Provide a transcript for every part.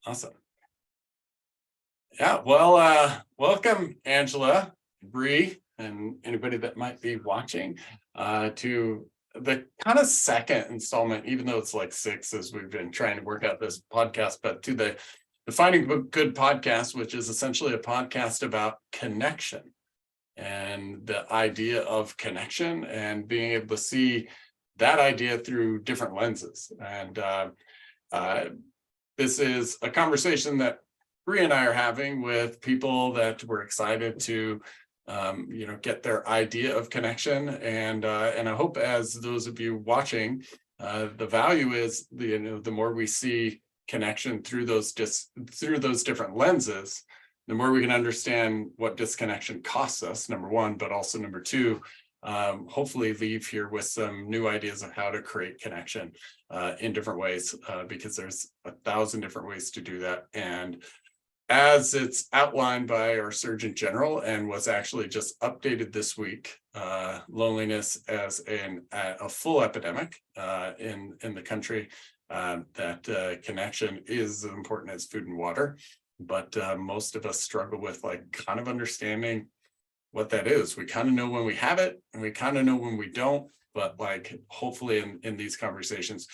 Awesome. Yeah, well, welcome, Angela, Bree, and anybody that might be watching to the kind of second installment, even though it's like six as we've been trying to work out this podcast, but to the Finding Good podcast, which is essentially a podcast about connection and the idea of connection and being able to see that idea through different lenses. And this is a conversation that Bree and I are having with people that we're excited to, get their idea of connection. And I hope, as those of you watching, the value is the more we see connection through those different lenses, the more we can understand what disconnection costs us, number one, but also number two, hopefully leave here with some new ideas of how to create connection in different ways, because there's 1,000 different ways to do that. And as it's outlined by our Surgeon General and was actually just updated this week, loneliness as a full epidemic in the country, that connection is as important as food and water. But most of us struggle with kind of understanding what that is. We kind of know when we have it and we kind of know when we don't, but hopefully in these conversations,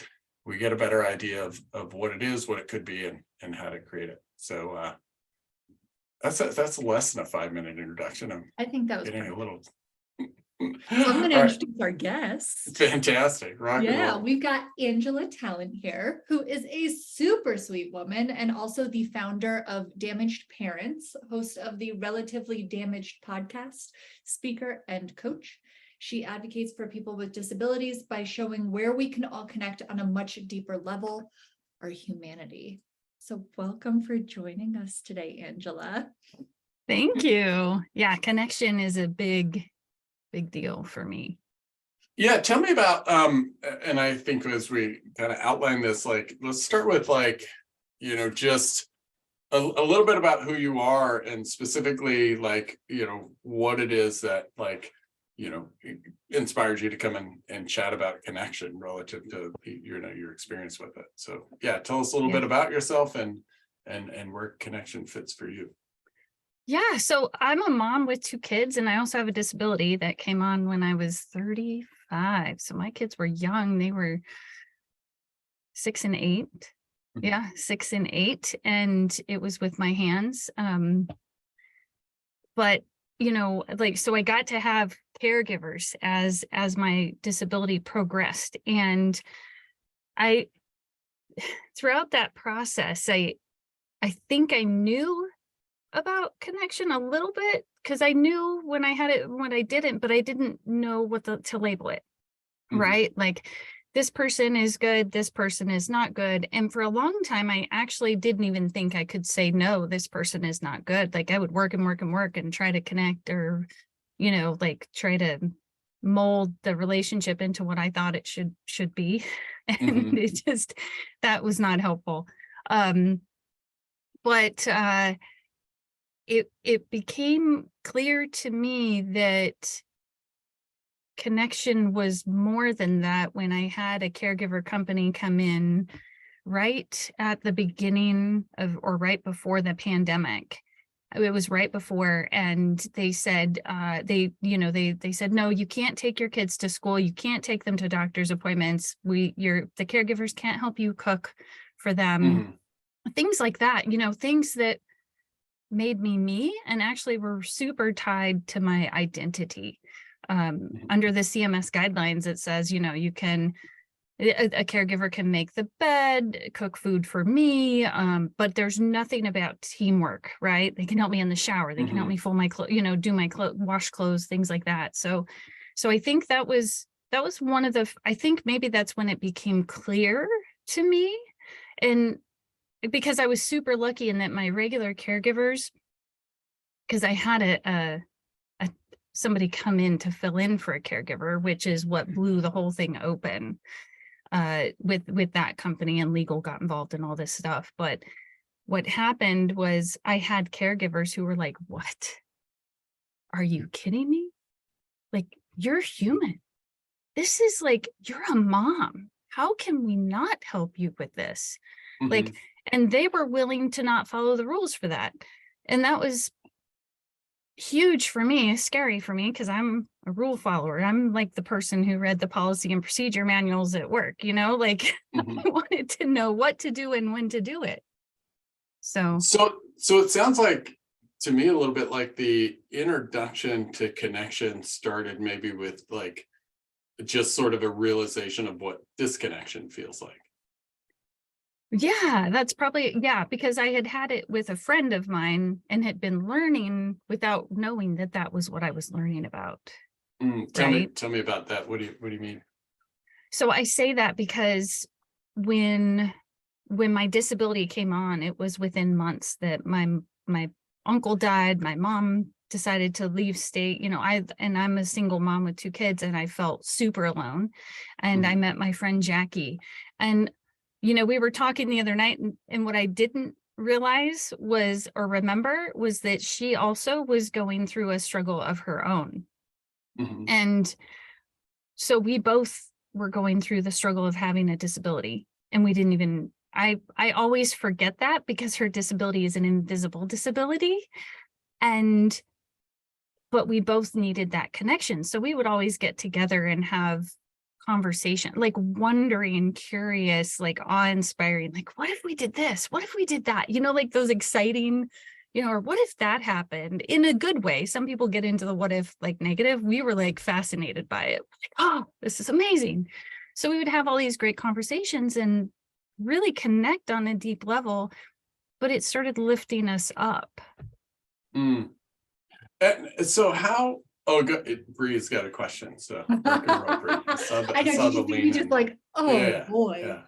we get a better idea of what it is, what it could be, and how to create it. So that's less than a 5-minute introduction. I think that was getting a little. So I'm going to introduce our guest. Fantastic. We've got Angela Talent here, who is a super sweet woman and also the founder of Damaged Parents, host of the Relatively Damaged podcast, speaker, and coach. She advocates for people with disabilities by showing where we can all connect on a much deeper level, our humanity. So welcome for joining us today, Angela. Thank you. Yeah, connection is a big deal for me. Yeah, tell me about and I think as we kind of outline this, let's start with just a little bit about who you are, and specifically what it is that inspires you to come and chat about connection relative to your experience with it. So yeah, tell us a little bit about yourself and where connection fits for you. Yeah, so I'm a mom with 2 kids, and I also have a disability that came on when I was 35. So my kids were young. They were 6 and 8. Yeah, 6 and 8. And it was with my hands. But, so I got to have caregivers as my disability progressed. And throughout that process, I think I knew about connection a little bit, because I knew when I had it, when I didn't, but I didn't know what to label it, right? Like, this person is good, this person is not good. And for a long time, I actually didn't even think I could say, no, this person is not good. Like, I would work and try to connect, or, try to mold the relationship into what I thought it should be. And that was not helpful. But it became clear to me that connection was more than that when I had a caregiver company come in right at the beginning of, or right before the pandemic. It was right before, and they said, they said, no, you can't take your kids to school. You can't take them to doctor's appointments. The caregivers can't help you cook for them. Things like that, things that made me, and actually were super tied to my identity. Under the CMS guidelines, it says, you can, a caregiver can make the bed, cook food for me, but there's nothing about teamwork, right? They can help me in the shower. They can help me fold my clothes, do my wash clothes, things like that. So I think that was one of I think maybe that's when it became clear to me. And because I was super lucky in that my regular caregivers, because I had somebody come in to fill in for a caregiver, which is what blew the whole thing open with that company, and legal got involved in all this stuff. But what happened was I had caregivers who were like, what? Are you kidding me? Like, you're human. This is you're a mom. How can we not help you with this? And they were willing to not follow the rules for that. And that was huge for me, scary for me, because I'm a rule follower. I'm like the person who read the policy and procedure manuals at work, like Mhm. I wanted to know what to do and when to do it. So So it sounds like to me a little bit like the introduction to connection started maybe with like just sort of a realization of what disconnection feels like. yeah, that's probably, yeah, because I had had it with a friend of mine and had been learning without knowing that that was what I was learning about. Right. Tell me about that. What do you mean? So I say that because when my disability came on, it was within months that my uncle died, my mom decided to leave state. I'm a single mom with 2 kids, and I felt super alone. And I Mhm. met my friend Jackie, and we were talking the other night, and what I didn't realize was, or remember, was that she also was going through a struggle of her own. Mhm. And so we both were going through the struggle of having a disability, and we didn't even, I always forget that because her disability is an invisible disability. And but we both needed that connection. So we would always get together and have conversation, like wondering, curious, like awe-inspiring, like, what if we did this? What if we did that? Like those exciting, or what if that happened in a good way? Some people get into the what if like negative. We were like fascinated by it. Like, oh, this is amazing. So we would have all these great conversations and really connect on a deep level, but it started lifting us up. Mm. And so how? Oh, Bree's got a question. So rock and roll, Bree. I I know, saw did the you see me lean just in. like, oh Yeah, boy, yeah.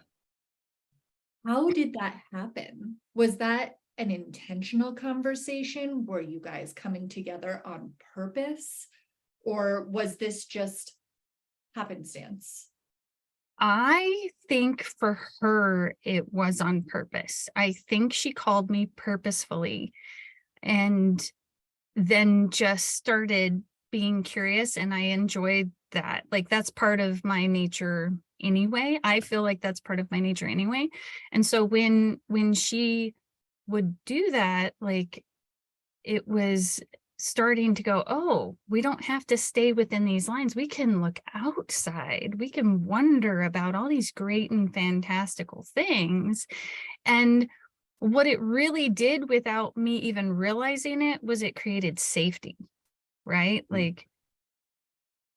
how did that happen? Was that an intentional conversation? Were you guys coming together on purpose? Or was this just happenstance? I think for her, it was on purpose. I think she called me purposefully and then just started being curious. And I enjoyed that. Like, that's part of my nature anyway. I feel like that's part of my nature anyway. And so when she would do that, like, it was starting to go, oh, we don't have to stay within these lines. We can look outside. We can wonder about all these great and fantastical things. And what it really did, without me even realizing it, was it created safety, right? Mm. Like,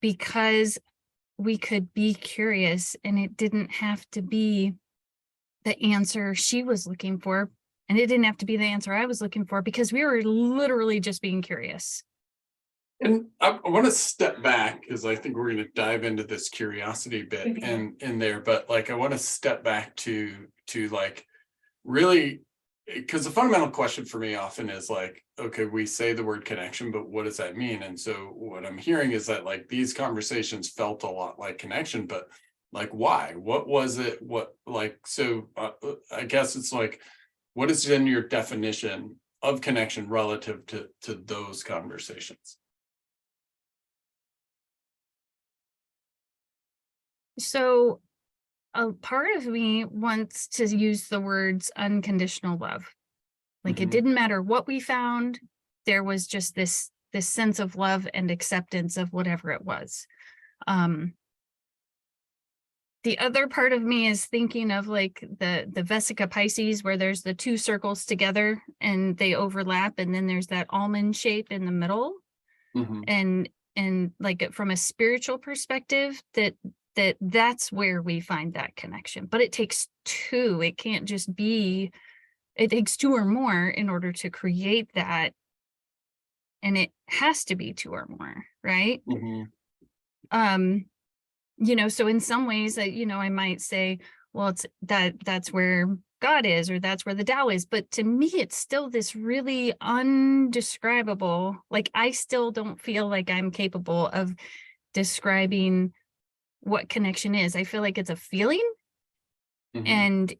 because we could be curious and it didn't have to be the answer she was looking for. And it didn't have to be the answer I was looking for, because we were literally just being curious. And I want to step back because I think we're going to dive into this curiosity bit Mhm. and in there, but like I want to step back to like really, because the fundamental question for me often is like, okay, we say the word connection, but what does that mean? And so what I'm hearing is that like these conversations felt a lot like connection, but like why? What was it? What like so? I guess it's like, what is in your definition of connection relative to those conversations? So a part of me wants to use the words unconditional love. Like, it Mhm. didn't matter what we found, there was just this sense of love and acceptance of whatever it was. Um, the other part of me is thinking of like the Vesica Pisces, where there's the 2 circles together and they overlap, and then there's that almond shape in the middle. Mhm. And like, from a spiritual perspective, that's where we find that connection. But it takes 2. It can't just be, it takes 2 or more in order to create that. And it has to be 2 or more, right? Mhm. Um, so in some ways, I might say, well, it's that's where God is, or that's where the Tao is. But to me, it's still this really undescribable, like, I still don't feel like I'm capable of describing what connection is. I feel like it's a feeling, Mhm. and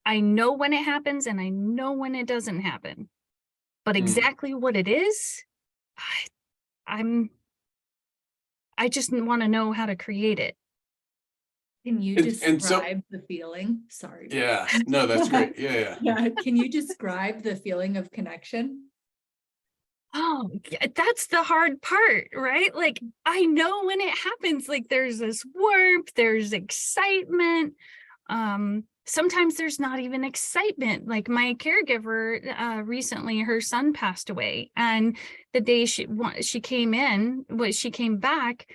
I know when it happens and I know when it doesn't happen. But Mm. exactly what it is, I, I'm I just want to know how to create it. Can you And so, describe the feeling? Sorry. yeah, no, that's great. Yeah. Yeah, can you describe the feeling of connection? Oh, that's the hard part, right? Like, I know when it happens, like there's this warmth, there's excitement. Sometimes there's not even excitement. Like my caregiver, recently, her son passed away, and the day she came in, when she came back,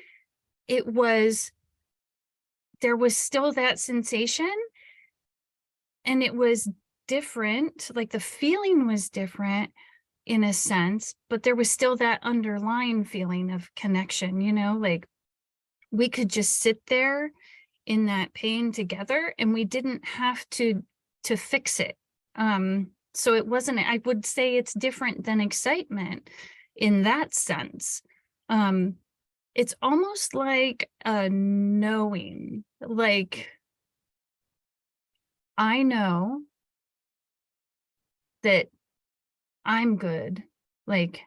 it was, there was still that sensation, and it was different. Like the feeling was different in a sense, but there was still that underlying feeling of connection, like we could just sit there in that pain together, and we didn't have to fix it. So it wasn't, I would say it's different than excitement in that sense. It's almost like a knowing, like I know that I'm good, like,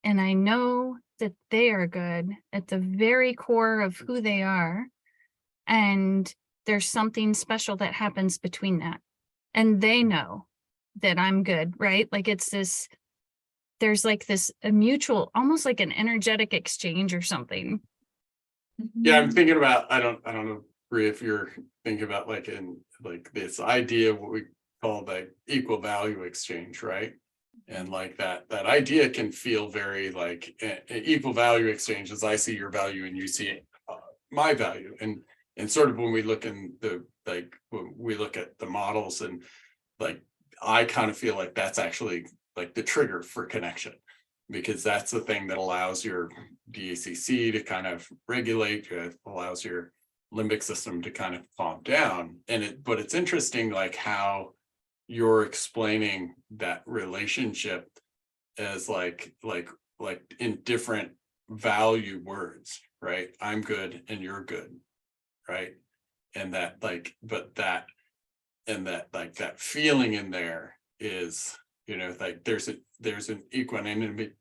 and I know that they are good at the very core of who they are. And there's something special that happens between that. And they know that I'm good, right? Like it's this, there's like this a mutual, almost like an energetic exchange or something. Yeah, I'm thinking about, I don't know, Bri, if you're thinking about like in like this idea of what we call the equal value exchange, right? And like that idea can feel very like equal value exchange, as I see your value and you see my value. And sort of when we look in the, like, when we look at the models, and like, I kind of feel like that's actually like the trigger for connection, because that's the thing that allows your DACC to kind of regulate, allows your limbic system to kind of calm down. But it's interesting, like how you're explaining that relationship as like in different value words, right? I'm good and you're good, right? And that like, but that, and that like that feeling in there is, like there's an equanimity,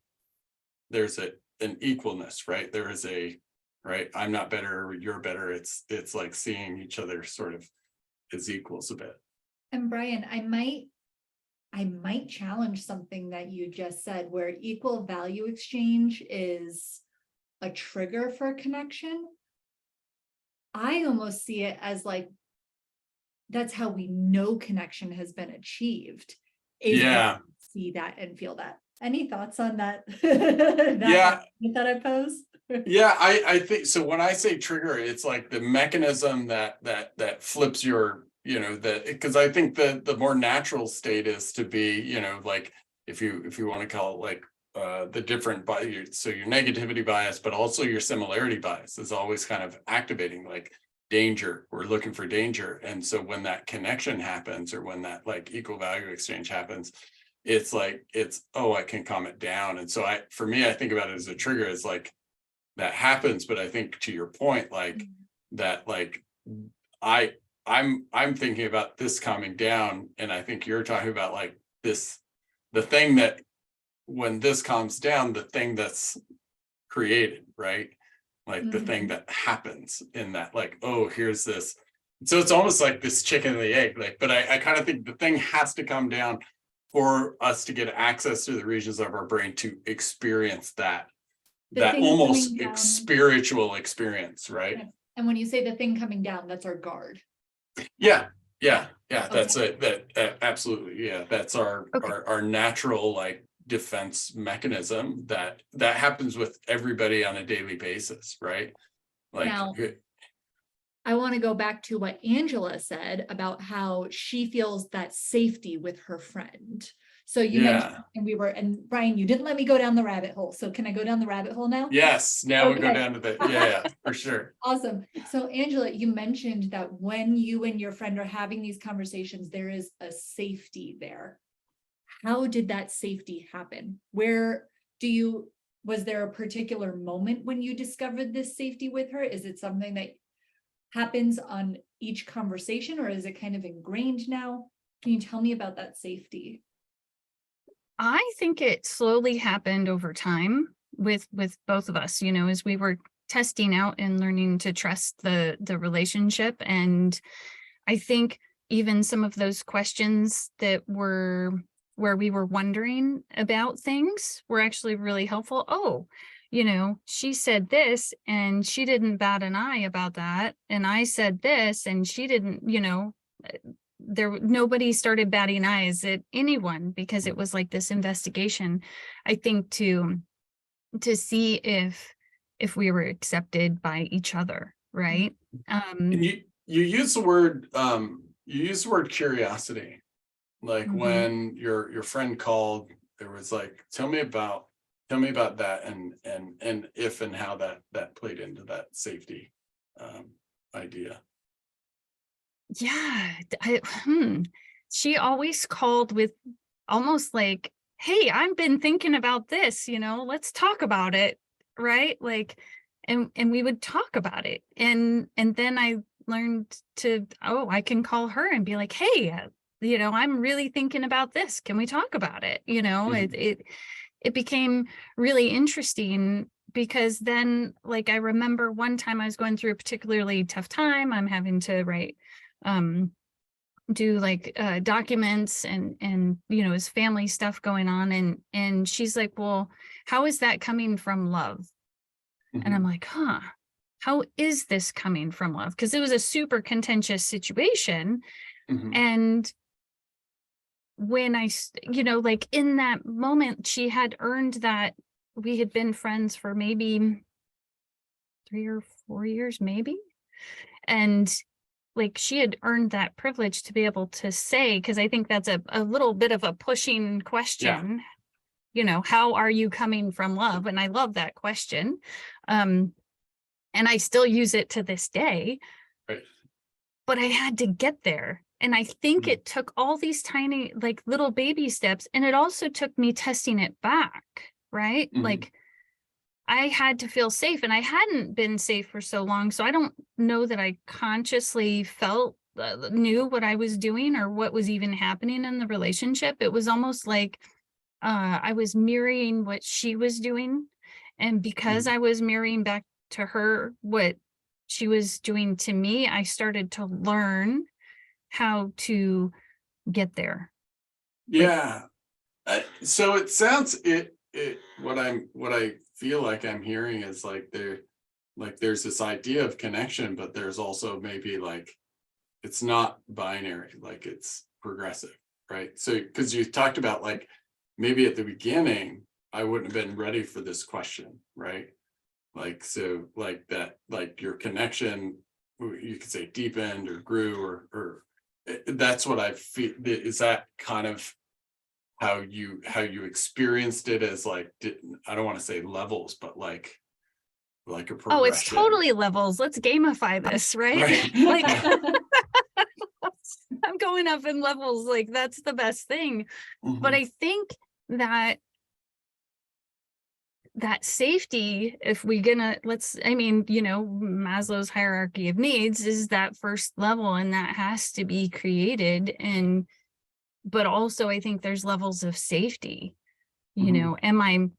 there's an equalness, right? There is a, right, I'm not better, you're better. It's like seeing each other sort of as equals a bit. And Brian, I might challenge something that you just said, where equal value exchange is a trigger for connection. I almost see it as like, that's how we know connection has been achieved. Is Yeah. see that and feel that. Any thoughts on that? Yeah. That I posed? Yeah, I think so. When I say trigger, it's like the mechanism that flips your, that, because I think the more natural state is to be, like if you want to call it like the different so your negativity bias, but also your similarity bias is always kind of activating, like danger. We're looking for danger. And so when that connection happens, or when that like equal value exchange happens, it's like, oh, I can calm it down. And so for me, I think about it as a trigger, is like that happens. But I think to your point, like that, like I'm thinking about this calming down, and I think you're talking about like this, the thing that when this calms down, the thing that's created, right? Like the thing that happens in that, like, oh, here's this. So it's almost like this chicken and the egg, like, but I kind of think the thing has to come down for us to get access to the regions of our brain to experience that thing almost coming down. spiritual experience, right? Yes. And when you say the thing coming down, that's our guard. Yeah. Okay. That's it. That absolutely. Yeah. That's our natural like defense mechanism that happens with everybody on a daily basis, right? Like Now, I want to go back to what Angela said about how she feels that safety with her friend. So you mentioned, and Brian, you didn't let me go down the rabbit hole. So can I go down the rabbit hole now? Yes. Now we go down to the, yeah, for sure. Awesome. So Angela, you mentioned that when you and your friend are having these conversations, there is a safety there. How did that safety happen? Was there a particular moment when you discovered this safety with her? Is it something that happens on each conversation, or is it kind of ingrained now? Can you tell me about that safety? I think it slowly happened over time with both of us, as we were testing out and learning to trust the relationship. And I think even some of those questions that were where we were wondering about things were actually really helpful. Oh, she said this and she didn't bat an eye about that. And I said this and she didn't, nobody started batting eyes at anyone because it was like this investigation, I think, to see if we were accepted by each other, right? And you use the word curiosity. Like Mhm. when your friend called, there was like, tell me about that, and if and how that played into that safety idea. Yeah, she always called with almost like, hey, I've been thinking about this, let's talk about it, right? Like, and we would talk about it. And then I learned to, I can call her and be like, hey, I'm really thinking about this. Can we talk about it? It became really interesting because then, like, I remember one time I was going through a particularly tough time. I'm having to write, do like documents and his family stuff going on, and she's like, well, how is that coming from love? And I'm like, how is this coming from love? Because it was a super contentious situation. Mhm. And when like in that moment, she had earned that. We had been friends for maybe 3 or 4 years, maybe. And like she had earned that privilege to be able to say, because I think that's a little bit of a pushing question, how are you coming from love? And I love that question. And I still use it to this day. Right. But I had to get there. And I think Mhm. it took all these tiny, like little baby steps. And it also took me testing it back, right? Mhm. Like I had to feel safe, and I hadn't been safe for so long. So I don't know that I consciously knew what I was doing or what was even happening in the relationship. It was almost like I was mirroring what she was doing. And because Mhm. I was mirroring back to her what she was doing to me, I started to learn how to get there. Like, Yeah. So it sounds what I feel like I'm hearing is like there's this idea of connection, but there's also maybe like it's not binary, like it's progressive, right? So because you talked about like maybe at the beginning I wouldn't have been ready for this question, right? Like so like that, like your connection, you could say deepened or grew, or that's what I feel. Is that kind of how you experienced it, as like, I don't want to say levels, but like a oh, it's progression, totally levels. Let's gamify this, right? right? Like Yeah. I'm going up in levels. Like that's the best thing. But Mhm. I think that safety, if we gonna, Maslow's hierarchy of needs is that first level, and that has to be created. And but also I think there's levels of safety. Mhm.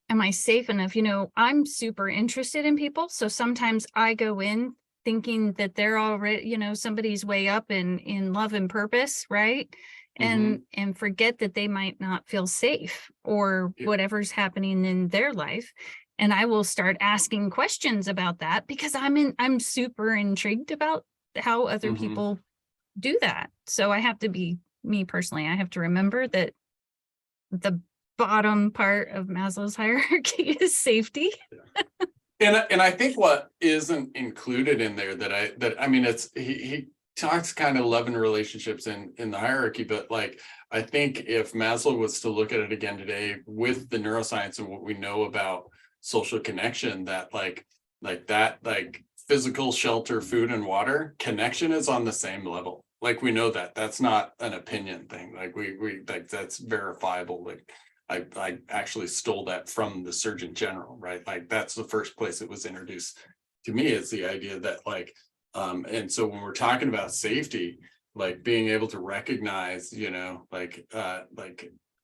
Am I safe enough? I'm super interested in people, so sometimes I go in thinking that they're already, somebody's way up in love and purpose, right? Mhm. And forget that they might not feel safe or Yeah. whatever's happening in their life. And I will start asking questions about that because I'm super intrigued about how other Mhm. people do that. So I have to be, me personally, I have to remember that the bottom part of Maslow's hierarchy is safety. And I think what isn't included in there that I mean, it's he talks kind of love and relationships in the hierarchy, but like I think if Maslow was to look at it again today with the neuroscience and what we know about social connection, that that like physical shelter, food and water connection is on the same level. Like we know that that's not an opinion thing. Like we like that's verifiable. Like I actually stole that from the Surgeon General, right? Like that's the first place it was introduced to me, is the idea that like, and so when we're talking about safety, like being able to recognize, like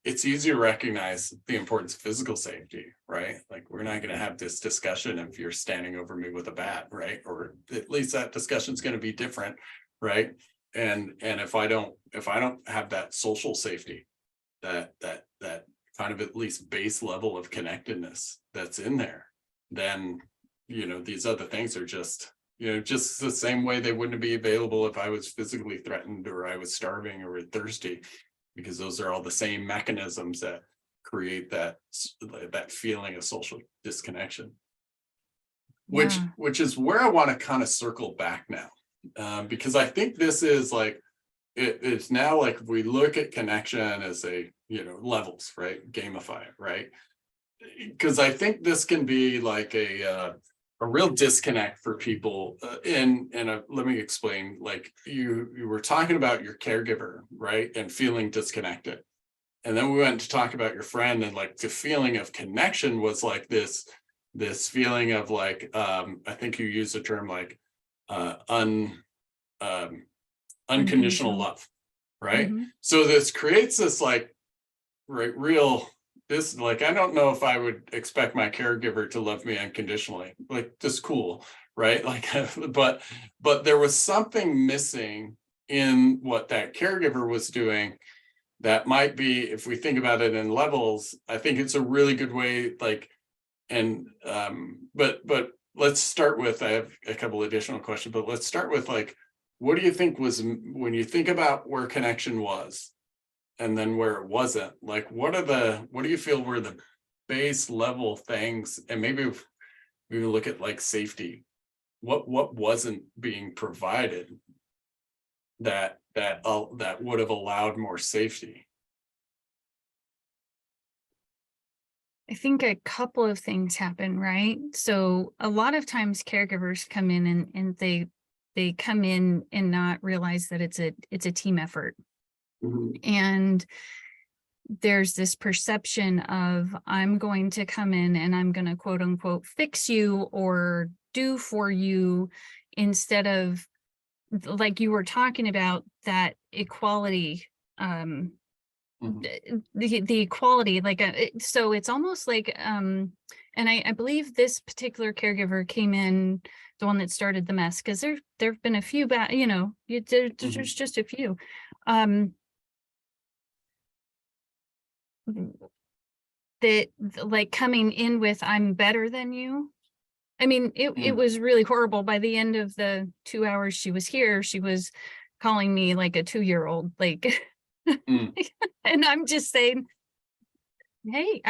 it's easy to recognize the importance of physical safety, right? Like, we're not going to have this discussion if you're standing over me with a bat, right? Or at least that discussion is going to be different, right? And if I don't have that social safety, that kind of at least base level of connectedness that's in there, then, you know, these other things are just, you know, just the same way they wouldn't be available if I was physically threatened or I was starving or thirsty, because those are all the same mechanisms that create that feeling of social disconnection. Yeah. Which is where I want to kind of circle back now, because I think this is like, it's now like, if we look at connection as a, you know, levels, right? Gamify it, right? Because I think this can be like a real disconnect for people. Let me explain. Like, you were talking about your caregiver, right, and feeling disconnected, and then we went to talk about your friend, and like the feeling of connection was like this feeling of like, I think you used the term like unconditional love, right? Mm-hmm. So this creates this like, right, real, this, like, I don't know if I would expect my caregiver to love me unconditionally, like, just cool, right? Like, but there was something missing in what that caregiver was doing that might be, if we think about it in levels, I think it's a really good way, like, and but let's start with, I have a couple additional questions, but let's start with like, what do you think was, when you think about where connection was and then where it wasn't, like, what do you feel were the base level things? And maybe we look at like safety, what wasn't being provided that would have allowed more safety? I think a couple of things happen, right? So a lot of times caregivers come in and they come in and not realize that it's a team effort. Mhm. And there's this perception of, I'm going to come in and I'm going to quote unquote fix you or do for you, instead of, like you were talking about, that equality, Mhm. the equality, like so it's almost like, and I believe this particular caregiver came in, the one that started the mess, because there've been a few bad, you know, there's just a few, that like coming in with, I'm better than you. I mean, it was really horrible. By the end of the 2 hours she was here, she was calling me like a 2-year-old, like, Mm. and I'm just saying, hey,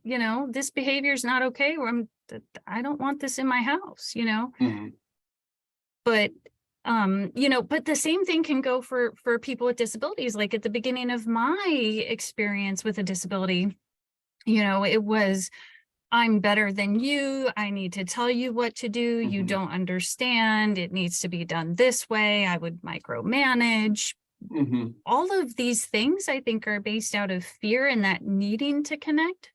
you know, this behavior is not okay, or I don't want this in my house, you know. Mhm. But you know, but the same thing can go for people with disabilities. Like at the beginning of my experience with a disability, you know, it was, I'm better than you, I need to tell you what to do, you Mhm. don't understand, it needs to be done this way, I would micromanage. Mhm. All of these things I think are based out of fear and that needing to connect.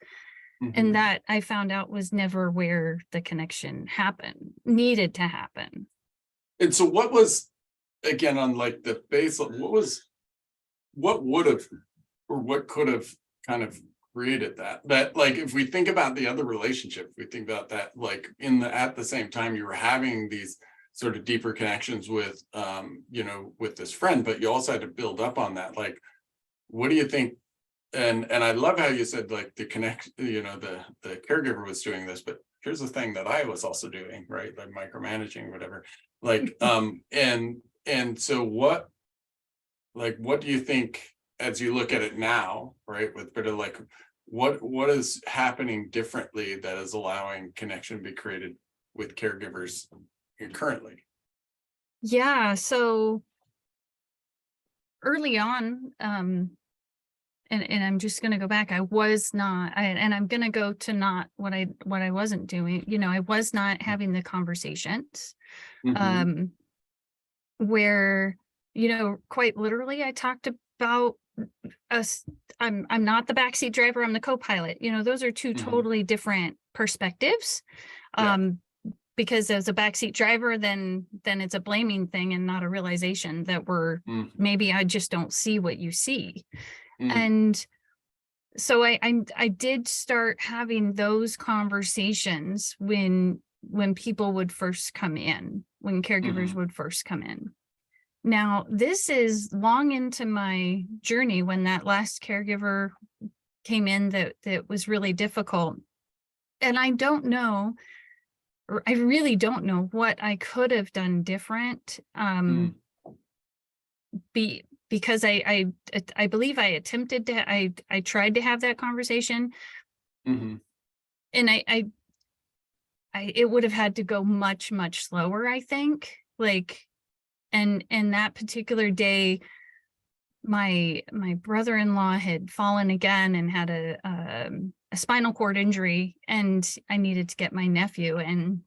And Mhm. that I found out was never where the connection needed to happen. And so what was, again, on like the base, what would have, or what could have kind of created that, like, if we think about the other relationship, if we think about that, like, at the same time you were having these sort of deeper connections with, you know, with this friend, but you also had to build up on that. Like, what do you think? And I love how you said like the connect, you know, the caregiver was doing this, but here's the thing that I was also doing, right? Like micromanaging, whatever. Like, and so what do you think, as you look at it now, right? With bit of like, what is happening differently that is allowing connection to be created with caregivers currently? Yeah, so early on, and I'm just going to go back, I was not, and I'm going to go to not what I wasn't doing, you know, I was not having the conversations, Mhm. where, you know, quite literally I talked about us, I'm not the backseat driver, I'm the co-pilot, you know, those are two Mhm. totally different perspectives. Yeah. Because as a backseat driver, then it's a blaming thing and not a realization that Mm. maybe I just don't see what you see. Mm. And so I did start having those conversations when people would first come in, when caregivers would first come in. Now, this is long into my journey when that last caregiver came in that was really difficult. And I don't know, or I really don't know what I could have done different. Because I believe I attempted to, I tried to have that conversation, Mm-hmm. and I it would have had to go much, much slower, I think. Like, and that particular day, my brother-in-law had fallen again and had a spinal cord injury, and I needed to get my nephew. And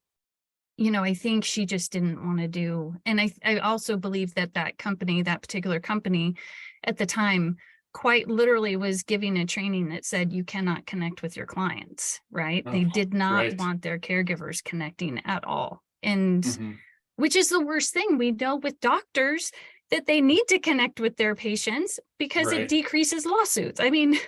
I think she just didn't want to do. And I also believe that that particular company at the time quite literally was giving a training that said you cannot connect with your clients, right? Oh, They did not right. want their caregivers connecting at all. And Mm-hmm. which is the worst thing. We know with doctors that they need to connect with their patients because it Right. decreases lawsuits. I mean,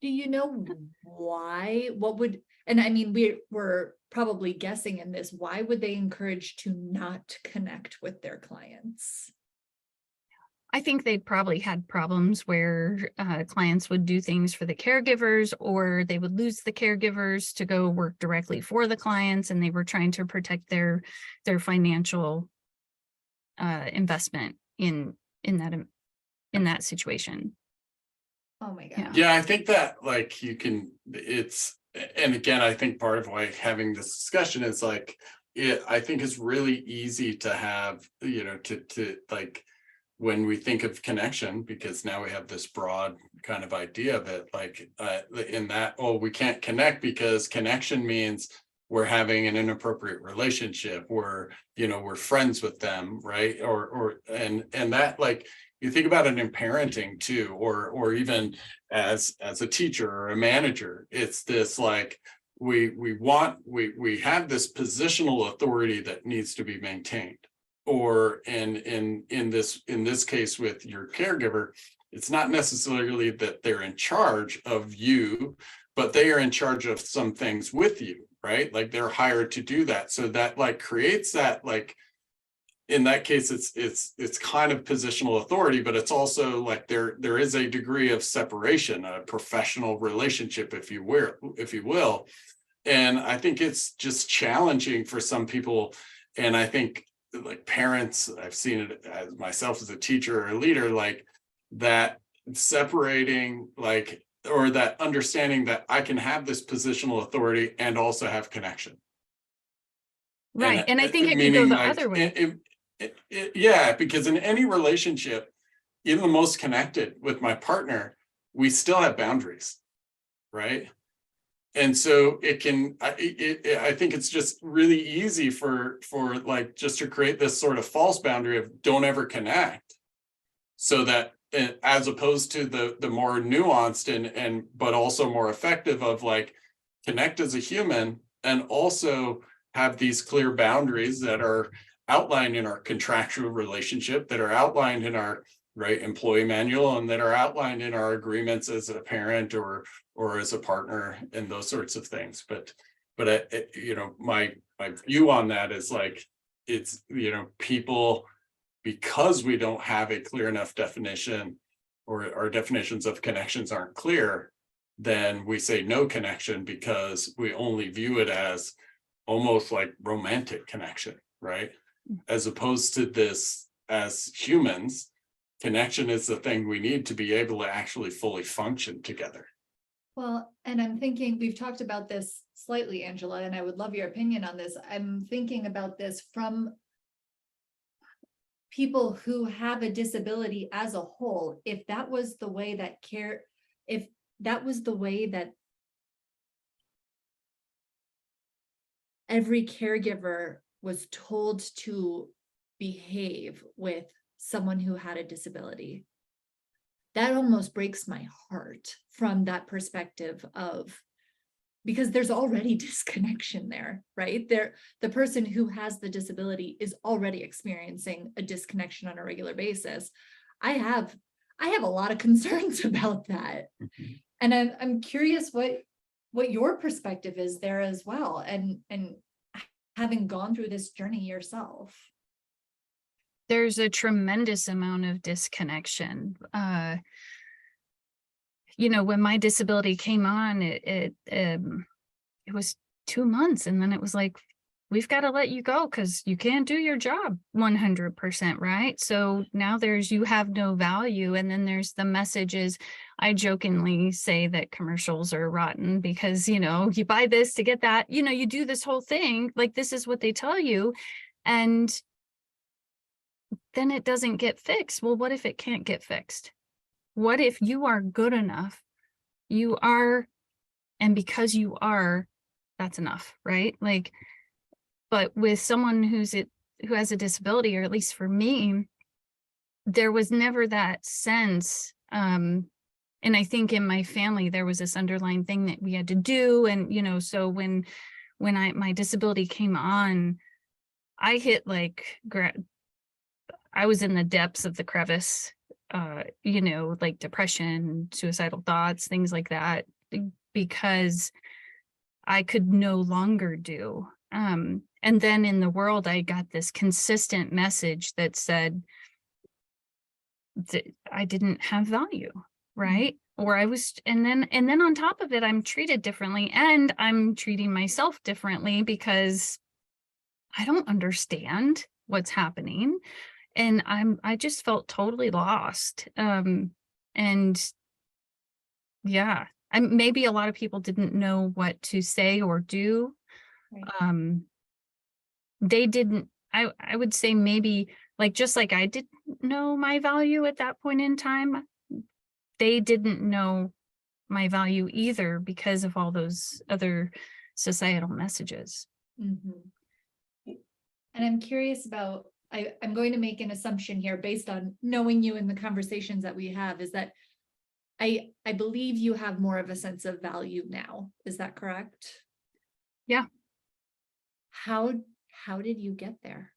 Do you know why? What would, and I mean, we're probably guessing in this, why would they encourage to not connect with their clients? I think they'd probably had problems where clients would do things for the caregivers, or they would lose the caregivers to go work directly for the clients, and they were trying to protect their financial investment in that situation. Oh my God. Yeah, I think that and again, I think part of why having this discussion is I think it's really easy to have, to like, when we think of connection, because now we have this broad kind of idea of it, in that, we can't connect because connection means we're having an inappropriate relationship, we're friends with them, right? And that, you think about it in parenting too, or even as a teacher or a manager, it's this we have this positional authority that needs to be maintained. Or in this case with your caregiver, it's not necessarily that they're in charge of you, but they are in charge of some things with you, right? Like they're hired to do that. So that creates that, in that case, it's kind of positional authority, but it's also there is a degree of separation, a professional relationship, if you will. And I think it's just challenging for some people. And I think parents, I've seen it as myself as a teacher or a leader, that separating, or that understanding that I can have this positional authority and also have connection. Right. And I think it could go the other way. Yeah, because in any relationship, even the most connected with my partner, we still have boundaries, right? And so I think it's just really easy for just to create this sort of false boundary of don't ever connect, so that as opposed to the more nuanced and but also more effective of connect as a human, and also have these clear boundaries that are outlined in our contractual relationship, that are outlined in our employee manual, and that are outlined in our agreements as a parent or as a partner, and those sorts of things. But my view on that is it's people, because we don't have a clear enough definition, or our definitions of connections aren't clear, then we say no connection because we only view it as almost like romantic connection, right? As opposed to this, as humans, connection is the thing we need to be able to actually fully function together. Well, and I'm thinking, we've talked about this slightly, Angela, and I would love your opinion on this. I'm thinking about this from people who have a disability as a whole. If that was the way that every caregiver was told to behave with someone who had a disability, that almost breaks my heart from that perspective of, because there's already disconnection there, right? The person who has the disability is already experiencing a disconnection on a regular basis. I I have a lot of concerns about that. Mhm. And I'm curious what your perspective is there as well, and having gone through this journey yourself. There's a tremendous amount of disconnection. When my disability came on, it was 2 months, and then it was like, we've got to let you go because you can't do your job 100%, right? So now there's, you have no value. And then there's the messages. I jokingly say that commercials are rotten because, you buy this to get that, you do this whole thing, like this is what they tell you. And then it doesn't get fixed. Well, what if it can't get fixed? What if you are good enough? You are, and because you are, that's enough, right? Like, but with someone who has a disability, or at least for me, there was never that sense. And I think in my family, there was this underlying thing that we had to do. And, so when my disability came on, I hit like, I was in the depths of the crevice, like depression, suicidal thoughts, things like that, because I could no longer do. And then in the world, I got this consistent message that said that I didn't have value, right? Or I was, and then on top of it, I'm treated differently, and I'm treating myself differently because I don't understand what's happening. And I just felt totally lost. And yeah, maybe a lot of people didn't know what to say or do. Right. They didn't, I would say maybe like, just like I didn't know my value at that point in time, they didn't know my value either because of all those other societal messages. Mhm. And I'm curious about, I'm going to make an assumption here based on knowing you and the conversations that we have, is that I believe you have more of a sense of value now. Is that correct? Yeah. How did you get there?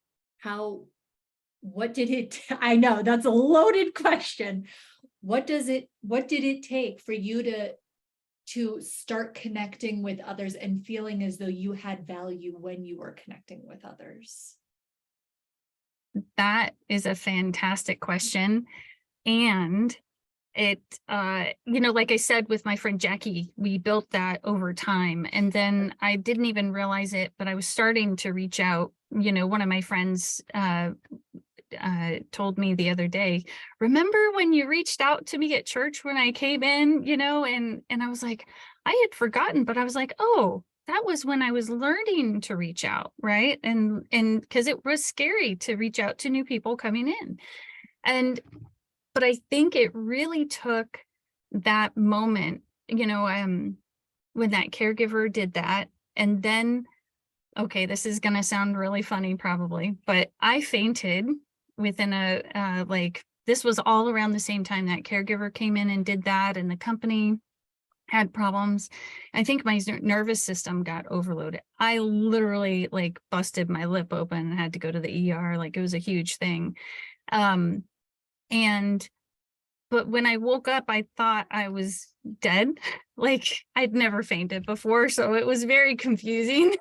What did it, I know that's a loaded question. What did it take for you to start connecting with others and feeling as though you had value when you were connecting with others? That is a fantastic question. And it, like I said, with my friend Jackie, we built that over time. And then I didn't even realize it, but I was starting to reach out. One of my friends told me the other day, remember when you reached out to me at church when I came in, and I was like, I had forgotten, but I was like, oh, that was when I was learning to reach out, right? And because it was scary to reach out to new people coming in. But I think it really took that moment, when that caregiver did that. And then, okay, this is going to sound really funny probably, but I fainted within this was all around the same time that caregiver came in and did that, and the company had problems. I think my nervous system got overloaded. I literally like busted my lip open and had to go to the ER. Like it was a huge thing. But when I woke up, I thought I was dead. Like I'd never fainted before. So it was very confusing.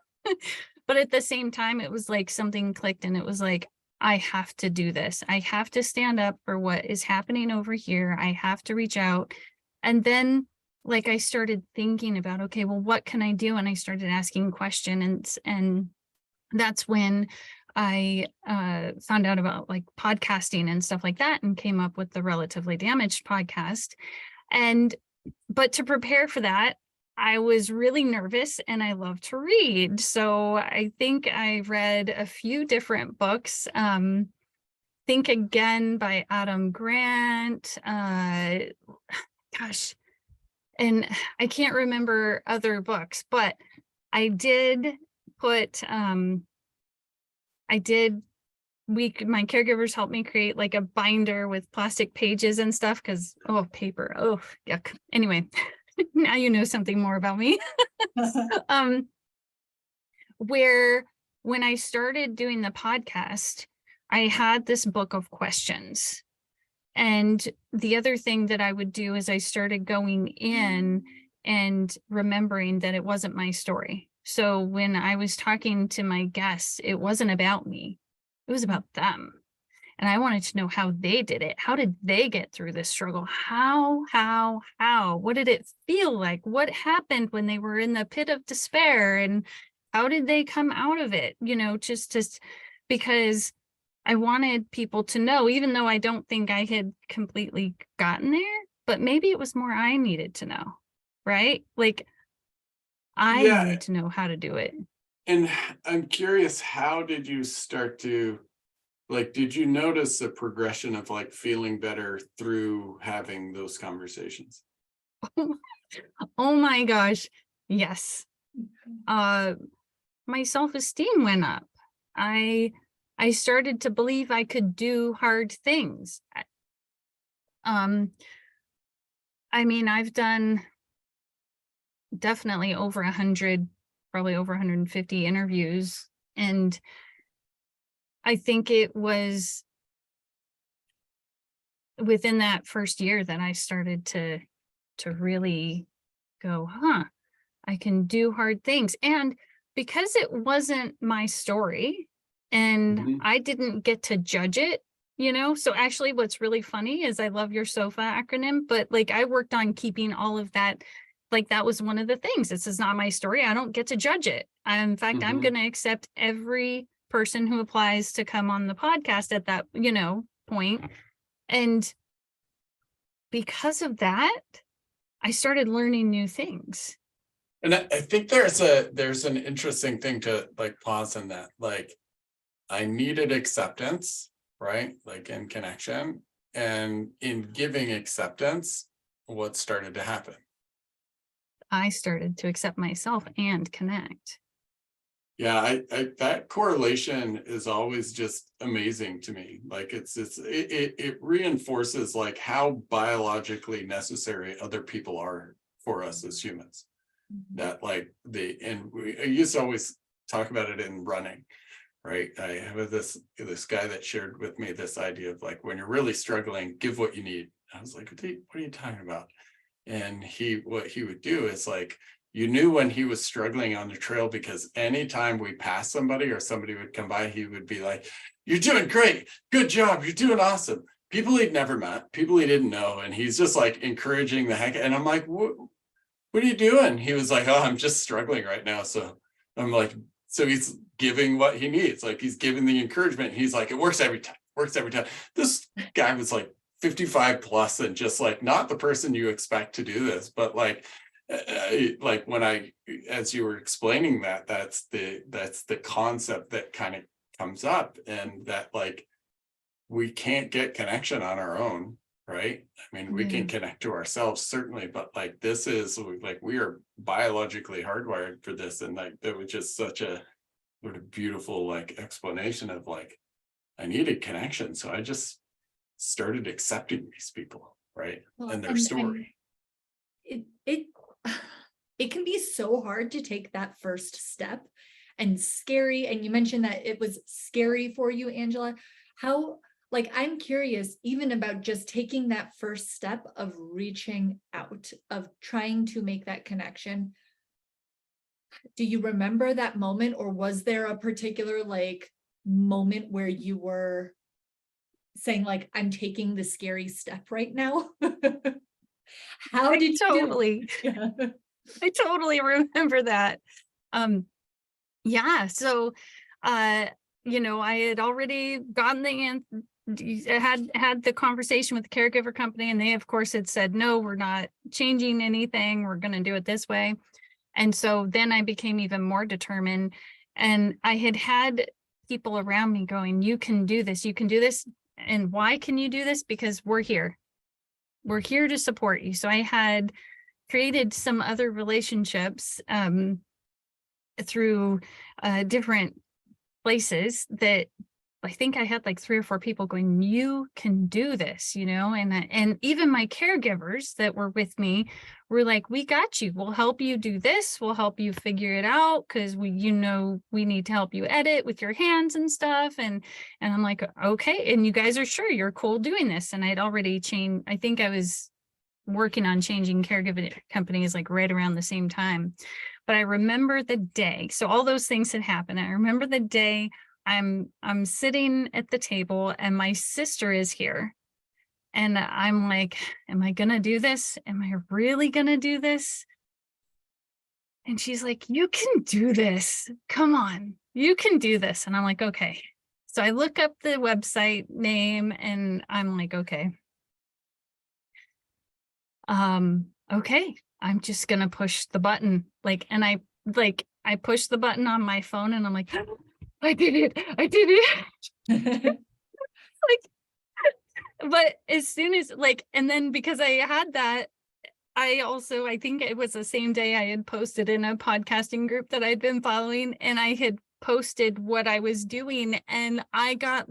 But at the same time, it was like something clicked, and it was like, I have to do this. I have to stand up for what is happening over here. I have to reach out. And then like I started thinking about, okay, well, what can I do? And I started asking questions, and that's when I found out about like podcasting and stuff like that, and came up with the Relatively Damaged podcast. But to prepare for that, I was really nervous, and I love to read. So I think I read a few different books. Think Again by Adam Grant. Gosh, and I can't remember other books, but I did put, my caregivers helped me create like a binder with plastic pages and stuff because, paper, yuck. Anyway, now you know something more about me. Where when I started doing the podcast, I had this book of questions, And the other thing that I would do is I started going in and remembering that it wasn't my story. So when I was talking to my guests, it wasn't about me, it was about them. And I wanted to know how they did it. How did they get through this struggle? How? What did it feel like? What happened when they were in the pit of despair? And how did they come out of it? You know, just because I wanted people to know, even though I don't think I had completely gotten there, but maybe it was more I needed to know, right? Like I Yeah. needed to know how to do it. And I'm curious, how did you start to, like, did you notice a progression of like feeling better through having those conversations? Oh my gosh. Yes. My self-esteem went up. I started to believe I could do hard things. Um, I mean, I've done definitely over 100, probably over 150 interviews. And I think it was within that first year that I started to really go, I can do hard things. And because it wasn't my story and Mhm. I didn't get to judge it, you know, so actually what's really funny is I love your SOFA acronym, but like I worked on keeping all of that. Like that was one of the things. This is not my story. I don't get to judge it. In fact, I'm Mhm. going to accept every person who applies to come on the podcast at that, you know, point. And because of that, I started learning new things. And I think there's an interesting thing to like pause in that. Like, I needed acceptance, right? Like in connection, and in giving acceptance, what started to happen? I started to accept myself and connect. Yeah, I that correlation is always just amazing to me. Like it reinforces like how biologically necessary other people are for us as humans. That like I used to always talk about it in running, right? I have this guy that shared with me this idea of like, when you're really struggling, give what you need. I was like, what are you talking about? And what he would do is like, you knew when he was struggling on the trail, because anytime we passed somebody or somebody would come by, he would be like, you're doing great, good job, you're doing awesome. People he'd never met, people he didn't know, and he's just like encouraging the heck. And I'm like, what are you doing? He was like, oh, I'm just struggling right now. So I'm like, so he's giving what he needs. Like he's giving the encouragement. He's like, it works every time, works every time. This guy was like 55 plus and just like not the person you expect to do this, but like when as you were explaining that, that's the concept that kind of comes up, and that like we can't get connection on our own, right? I mean, we can Yeah. connect to ourselves certainly, but like this is like we are biologically hardwired for this. And like that was just such a sort of beautiful like explanation of like, I needed connection, so I just started accepting these people, right? Well, And their and story. it it can be so hard to take that first step, and scary. And you mentioned that it was scary for you, Angela. How, like, I'm curious even about just taking that first step of reaching out, of trying to make that connection. Do you remember that moment, or was there a particular like moment where you were saying like, I'm taking the scary step right now? How I did you do totally, it? Yeah. I totally remember that. Um, yeah, so you know, I had already gotten had the conversation with the caregiver company, and they of course had said, no, we're not changing anything, we're going to do it this way. And so then I became even more determined, and I had people around me going, you can do this, you can do this. And why can you do this? Because we're here to support you. So I had created some other relationships through different places that I think I had like 3 or 4 people going, you can do this, and even my caregivers that were with me were like, we got you. We'll help you do this. We'll help you figure it out because we need to help you edit with your hands and stuff. And I'm like, okay. And you guys are sure you're cool doing this. And I'd already changed. I think I was working on changing caregiving companies like right around the same time. But I remember the day. So all those things had happened. I remember the day I'm sitting at the table and my sister is here. And I'm like, am I gonna do this? Am I really gonna do this? And she's like, you can do this. Come on, you can do this. And I'm like, okay. So I look up the website name and I'm like, okay. Okay, I'm just gonna push the button. I push the button on my phone and I'm like, I did it. But as soon as and then because I had that, I think it was the same day I had posted in a podcasting group that I'd been following, and I had posted what I was doing, and I got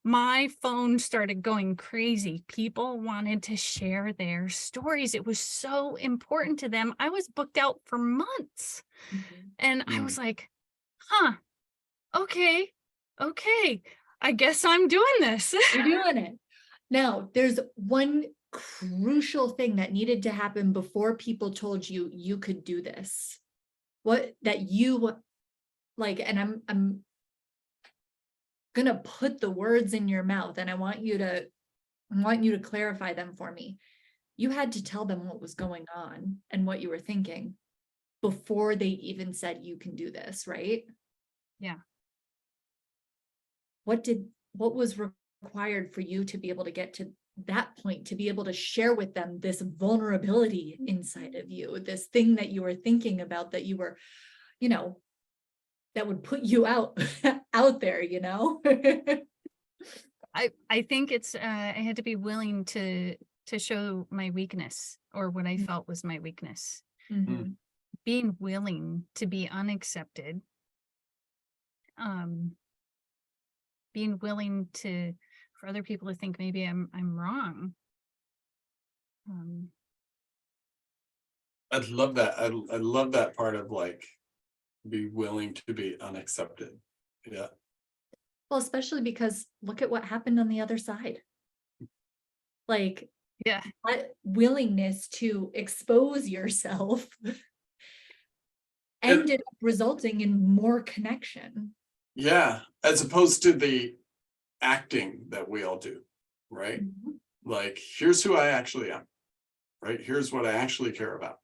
my phone started going crazy. People wanted to share their stories. It was so important to them. I was booked out for months. And I was like, huh, okay, I guess I'm doing this. You're doing it. Now, there's one crucial thing that needed to happen before people told you you could do this. What that you and I'm gonna put the words in your mouth, and I want you to clarify them for me. You had to tell them what was going on and what you were thinking before they even said you can do this, right? Yeah. What was required for you to be able to get to that point, to be able to share with them this vulnerability inside of you, this thing that you were thinking about, that you were, that would put you out there, I think it's I had to be willing to show my weakness, or what I felt was my weakness. Mm-hmm. Being willing to be unaccepted. Being willing for other people to think maybe I'm wrong. I love that. I love that part of be willing to be unaccepted. Yeah. Well, especially because look at what happened on the other side. Yeah. That willingness to expose yourself ended up resulting in more connection. Yeah, as opposed to the acting that we all do, right? Mm-hmm. Here's who I actually am, right? Here's what I actually care about.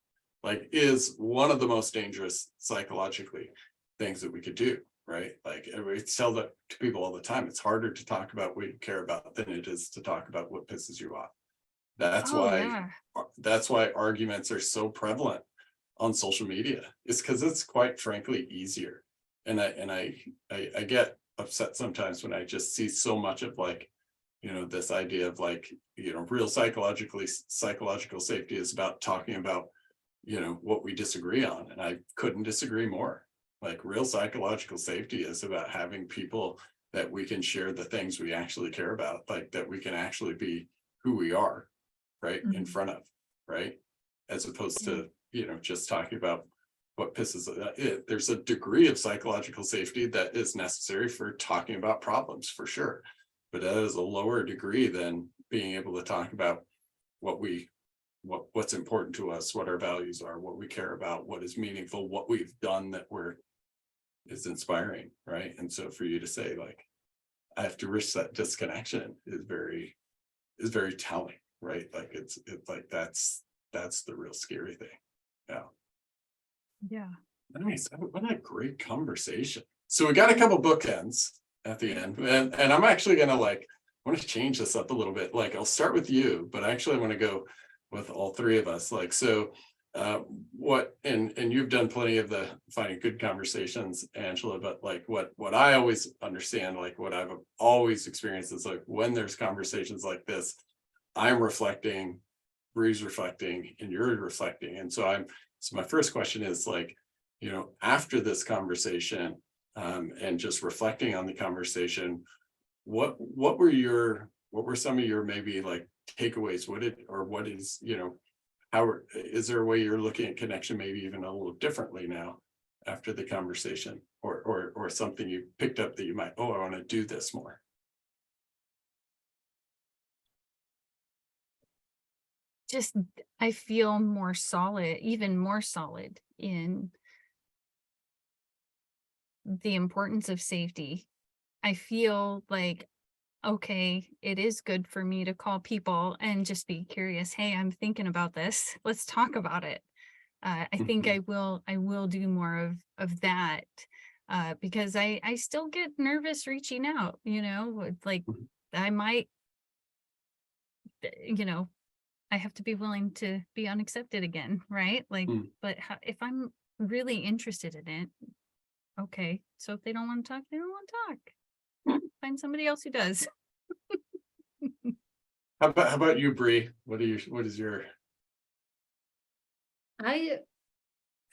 Is one of the most dangerous psychologically things that we could do, right? We tell that to people all the time. It's harder to talk about what you care about than it is to talk about what pisses you off. That's why arguments are so prevalent on social media. It's because it's quite frankly easier. And I get upset sometimes when I just see so much of this idea of real psychological safety is about talking about what we disagree on. And I couldn't disagree more. Real psychological safety is about having people that we can share the things we actually care about, that we can actually be who we are, right? Mm-hmm. In front of, right? As opposed to just talking about what pisses it. There's a degree of psychological safety that is necessary for talking about problems, for sure, but that is a lower degree than being able to talk about what's important to us, what our values are, what we care about, what is meaningful, what we've done that is inspiring, right? And so for you to say I have to risk that disconnection is very telling, right? It's that's the real scary thing. Yeah. Nice. What a great conversation. So we got a couple bookends at the end, and I'm actually gonna I want to change this up a little bit. I'll start with you, but actually I want to go with all three of us. And you've done plenty of the finding good conversations, Angela, but what I always understand, what I've always experienced is when there's conversations like this, I'm reflecting, Bree's reflecting, and you're reflecting. And so my first question is after this conversation, and just reflecting on the conversation, what were some of your maybe like takeaways? What is, is there a way you're looking at connection maybe even a little differently now after the conversation, or something you picked up that you might, I want to do this more? Just, I feel more solid, even more solid in the importance of safety. I feel like, okay, it is good for me to call people and just be curious. Hey, I'm thinking about this. Let's talk about it. I think I will do more of that, because I still get nervous reaching out, like I might, I have to be willing to be unaccepted again, right? Like, but if I'm really interested in it, okay. So if they don't want to talk, they don't want to talk. Find somebody else who does. How about you, Bree? What is your?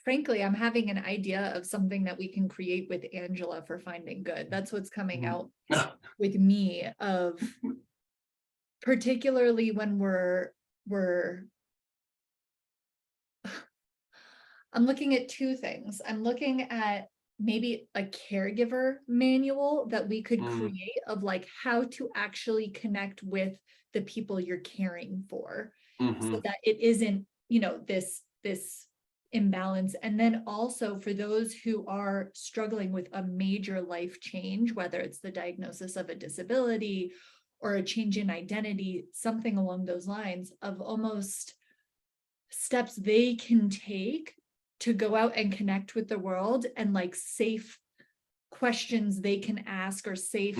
Frankly, I'm having an idea of something that we can create with Angela for Finding Good. That's what's coming out with me, of particularly when we're I'm looking at two things. I'm looking at maybe a caregiver manual that we could create of like how to actually connect with the people you're caring for, so that it isn't, this imbalance. And then also for those who are struggling with a major life change, whether it's the diagnosis of a disability or a change in identity, something along those lines, of almost steps they can take to go out and connect with the world, and like safe questions they can ask, or safe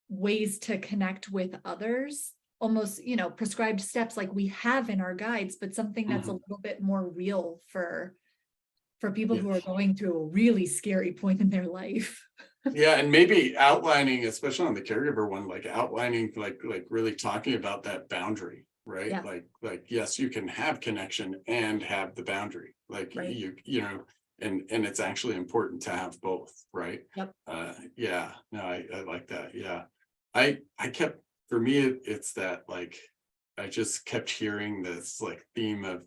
ways to connect with others, almost, prescribed steps like we have in our guides, but something that's a little bit more real for people who are going through a really scary point in their life. Yeah, and maybe outlining, especially on the caregiver one, like outlining, like really talking about that boundary, right? Yeah. Like yes, you can have connection and have the boundary, like Right. and it's actually important to have both, right? Yep. Yeah, no, I like that. Yeah, I kept, for me, it's that, like, I just kept hearing this like theme of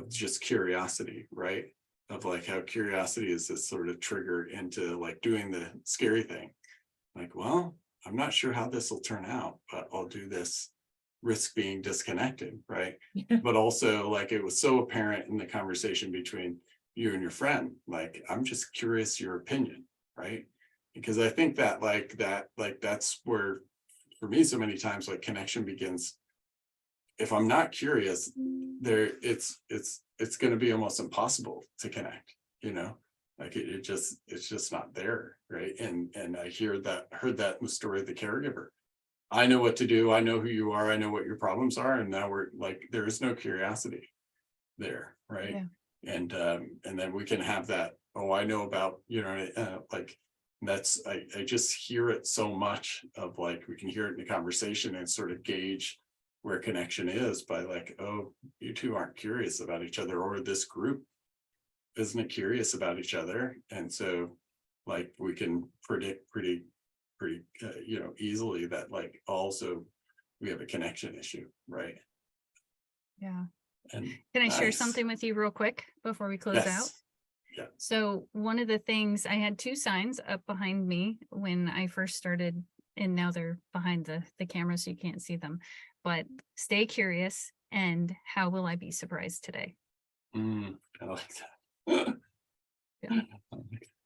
just curiosity, right? Of like how curiosity is this sort of trigger into like doing the scary thing. Like, well, I'm not sure how this will turn out, but I'll do this, risk being disconnected, right? But also, like, it was so apparent in the conversation between you and your friend, like, I'm just curious your opinion, right? Because I think that that's where, for me, so many times, like, connection begins. If I'm not curious, there it's going to be almost impossible to connect, like it's just not there, right? And I heard that in the story of the caregiver. I know what to do, I know who you are, I know what your problems are, and now we're like, there is no curiosity there, right? Yeah. And then we can have that, I know about, like, that's, I just hear it so much, of like, we can hear it in the conversation and sort of gauge where connection is by like, you two aren't curious about each other, or this group isn't curious about each other. And so, like, we can predict pretty easily that, like, also we have a connection issue, right? Yeah. And can I share something with you real quick before we close out? Yeah. So one of the things, I had two signs up behind me when I first started, and now they're behind the camera so you can't see them, but stay curious and how will I be surprised today? I like that. Yeah.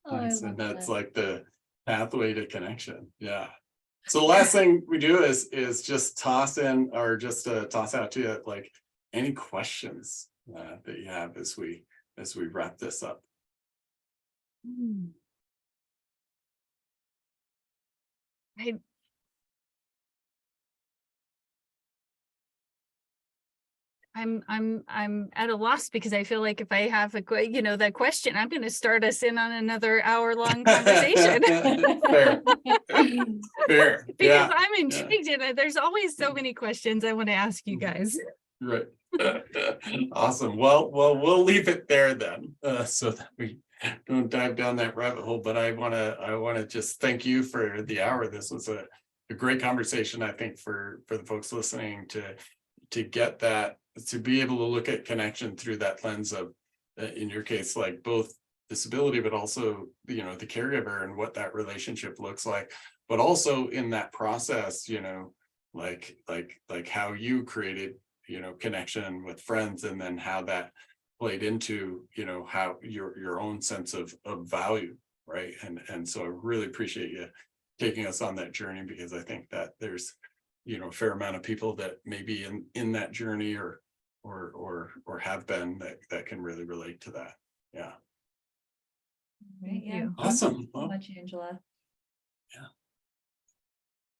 Nice. And that's like the pathway to connection. Yeah. So the last thing we do is just toss in, or just toss out to you, like, any questions that you have as we wrap this up. I'm at a loss, because I feel like if I have that question, I'm going to start us in on another hour-long conversation. Fair. Because I'm intrigued, and there's always so many questions I want to ask you guys. Right. Awesome. Well, we'll leave it there then, so that we don't dive down that rabbit hole. But I wanna just thank you for the hour. This was a great conversation, I think, for the folks listening to get that, to be able to look at connection through that lens of, in your case, like both disability, but also, the caregiver and what that relationship looks like, but also in that process, like how you created, connection with friends, and then how that played into, how your own sense of value, right? And so I really appreciate you taking us on that journey, because I think that there's, a fair amount of people that may be in that journey, or have been, that can really relate to that. Yeah. Right, Thank yeah. you. Awesome. Thank you so Well, much, Angela.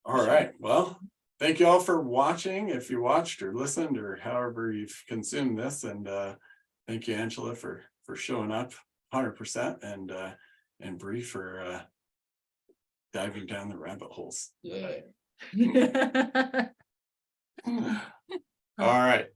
all right. Well, thank you all for watching, if you watched or listened or however you've consumed this. And thank you, Angela, for showing up 100%, and Bree for diving down the rabbit holes. Yeah. All right.